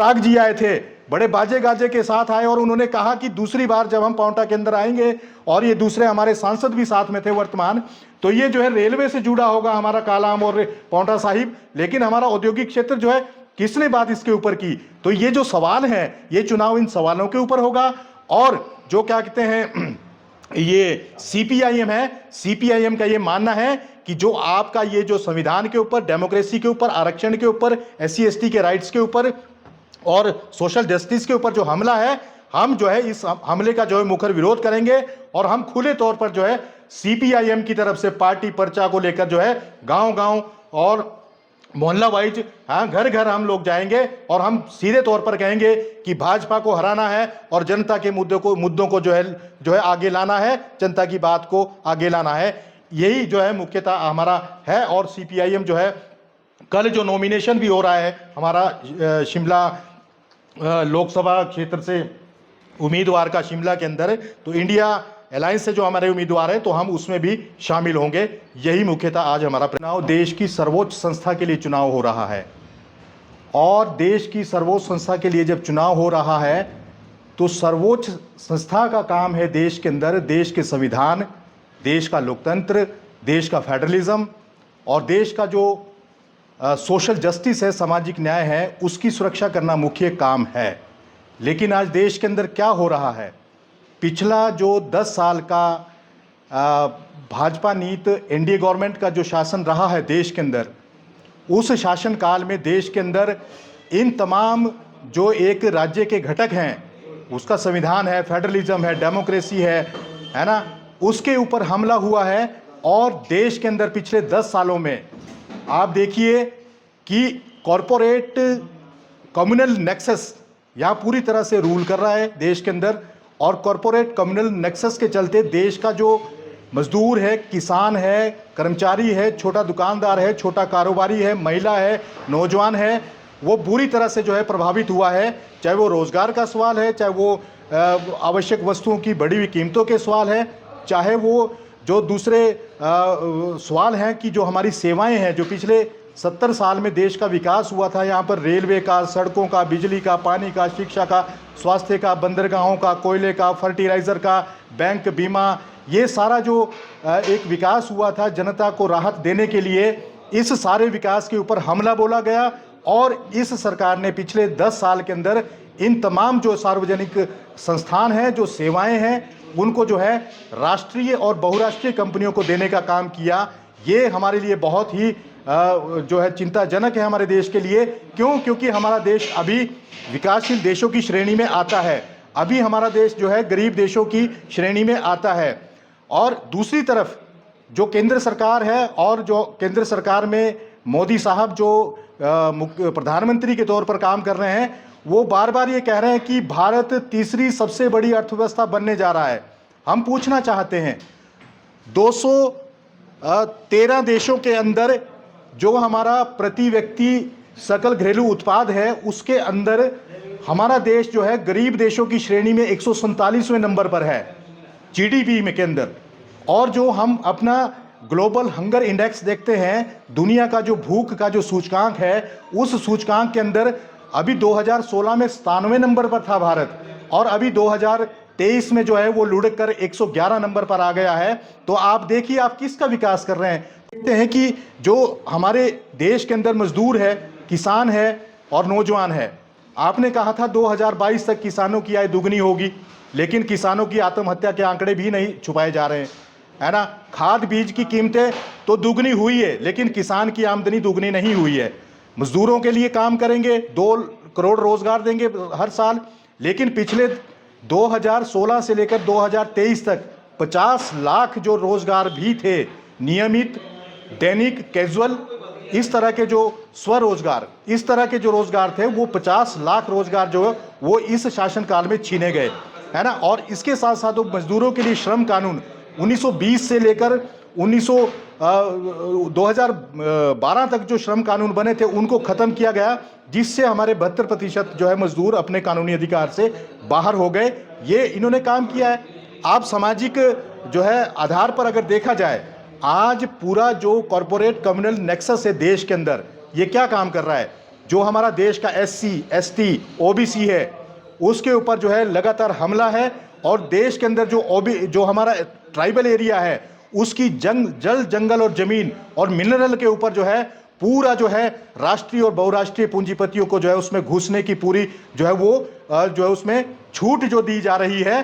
अनुराग जी आए थे, बड़े बाजे गाजे के साथ आए और उन्होंने कहा कि दूसरी बार जब हम पांवटा के अंदर आएंगे, और ये दूसरे हमारे सांसद भी साथ में थे वर्तमान, तो ये जो है रेलवे से जुड़ा होगा हमारा कालाम और पांवटा साहिब, लेकिन हमारा औद्योगिक क्षेत्र जो है किसने बात इसके ऊपर की? तो ये जो सवाल है, ये चुनाव इन सवालों के ऊपर होगा। और जो क्या कहते हैं, ये सीपीआईएम है, सीपीआईएम का ये मानना है कि जो आपका ये जो संविधान के ऊपर, डेमोक्रेसी के ऊपर, आरक्षण के ऊपर, एससी एसटी के राइट्स के ऊपर और सोशल जस्टिस के ऊपर जो हमला है, हम जो है इस हमले का जो है मुखर विरोध करेंगे। और हम खुले तौर पर जो है सीपीआईएम की तरफ से पार्टी पर्चा को लेकर जो है गांव गांव और मोहल्ला वाइज, हाँ, घर घर हम लोग जाएंगे और हम सीधे तौर पर कहेंगे कि भाजपा को हराना है और जनता के मुद्दों को जो है आगे लाना है, जनता की बात को आगे लाना है। यही जो है मुख्यतः हमारा है। और सीपीआईएम जो है, कल जो नॉमिनेशन भी हो रहा है हमारा शिमला लोकसभा क्षेत्र से उम्मीदवार का शिमला के अंदर, तो इंडिया अलायंस से जो हमारे उम्मीदवार हैं, तो हम उसमें भी शामिल होंगे। यही मुख्यतः आज हमारा चुनाव, देश की सर्वोच्च संस्था के लिए चुनाव हो रहा है। और देश की सर्वोच्च संस्था के लिए जब चुनाव हो रहा है, तो सर्वोच्च संस्था का काम है देश के अंदर देश के संविधान, देश का लोकतंत्र, देश का फेडरलिज्म और देश का जो सोशल जस्टिस है, सामाजिक न्याय है, उसकी सुरक्षा करना मुख्य काम है। लेकिन आज देश के अंदर क्या हो रहा है? पिछला जो 10 साल का भाजपा नीत एनडीए गवर्नमेंट का जो शासन रहा है देश के अंदर, उस शासन काल में देश के अंदर इन तमाम जो एक राज्य के घटक हैं, उसका संविधान है, फेडरलिज्म है, डेमोक्रेसी है ना, उसके ऊपर हमला हुआ है। और देश के अंदर पिछले 10 सालों में आप देखिए कि कॉरपोरेट कम्युनल नेक्सस यहाँ पूरी तरह से रूल कर रहा है देश के अंदर। और कॉरपोरेट कम्युनल नेक्सस के चलते देश का जो मजदूर है, किसान है, कर्मचारी है, छोटा दुकानदार है, छोटा कारोबारी है, महिला है, नौजवान है, वो बुरी तरह से जो है प्रभावित हुआ है। चाहे वो रोज़गार का सवाल है, चाहे वो आवश्यक वस्तुओं की बढ़ी हुई कीमतों के सवाल है, चाहे वो जो दूसरे सवाल हैं कि जो हमारी सेवाएं हैं, जो पिछले 70 साल में देश का विकास हुआ था, यहाँ पर रेलवे का, सड़कों का, बिजली का, पानी का, शिक्षा का, स्वास्थ्य का, बंदरगाहों का, कोयले का, फर्टिलाइज़र का, बैंक, बीमा, ये सारा जो एक विकास हुआ था जनता को राहत देने के लिए, इस सारे विकास के ऊपर हमला बोला गया। और इस सरकार ने पिछले 10 साल के अंदर इन तमाम जो सार्वजनिक संस्थान हैं, जो सेवाएं हैं, उनको जो है राष्ट्रीय और बहुराष्ट्रीय कंपनियों को देने का काम किया। ये हमारे लिए बहुत ही जो है चिंताजनक है हमारे देश के लिए। क्यों? क्योंकि हमारा देश अभी विकासशील देशों की श्रेणी में आता है, अभी हमारा देश जो है गरीब देशों की श्रेणी में आता है। और दूसरी तरफ जो केंद्र सरकार है, और जो केंद्र सरकार में मोदी साहब जो प्रधानमंत्री के तौर पर काम कर रहे हैं, वो बार बार ये कह रहे हैं कि भारत तीसरी सबसे बड़ी अर्थव्यवस्था बनने जा रहा है। हम पूछना चाहते हैं, 213 देशों के अंदर जो हमारा प्रति व्यक्ति सकल घरेलू उत्पाद है, उसके अंदर हमारा देश जो है गरीब देशों की श्रेणी में 147वें नंबर पर है जीडीपी में के अंदर। और जो हम अपना ग्लोबल हंगर इंडेक्स देखते हैं, दुनिया का जो भूख का जो सूचकांक है, उस सूचकांक के अंदर अभी 2016 में 97वें नंबर पर था भारत, और अभी 2023 में जो है वो लुढ़क कर 111 नंबर पर आ गया है। तो आप देखिए आप किसका विकास कर रहे हैं। देखते हैं कि जो हमारे देश के अंदर मजदूर है, किसान है और नौजवान है, आपने कहा था 2022 तक किसानों की आय दुगनी होगी, लेकिन किसानों की आत्महत्या के आंकड़े भी नहीं छुपाए जा रहे हैं, है ना। खाद बीज की कीमतें तो दुगनी हुई है, लेकिन किसान की आमदनी दुगनी नहीं हुई है। मजदूरों के लिए काम करेंगे, 2 करोड़ रोजगार देंगे हर साल, लेकिन पिछले 2016 से लेकर 2023 तक 50 लाख जो रोजगार भी थे, नियमित, दैनिक, कैजुअल, इस तरह के जो स्वरोजगार, इस तरह के जो रोजगार थे, वो 50 लाख रोजगार जो है वो इस शासनकाल में छीने गए, है ना। और इसके साथ साथ वो मजदूरों के लिए श्रम कानून 1920 से लेकर 2012 तक जो श्रम कानून बने थे, उनको ख़त्म किया गया, जिससे हमारे 72% जो है मजदूर अपने कानूनी अधिकार से बाहर हो गए। ये इन्होंने काम किया है। आप सामाजिक जो है आधार पर अगर देखा जाए, आज पूरा जो कॉरपोरेट कम्युनल नेक्सस है देश के अंदर, ये क्या काम कर रहा है? जो हमारा देश का SC ST OBC है उसके ऊपर जो है लगातार हमला है, और देश के अंदर जो हमारा ट्राइबल एरिया है उसकी जल जंगल और जमीन और मिनरल के ऊपर जो है पूरा जो है राष्ट्रीय और बहुराष्ट्रीय पूंजीपतियों को जो है उसमें घुसने की पूरी जो है वो जो है उसमें छूट जो दी जा रही है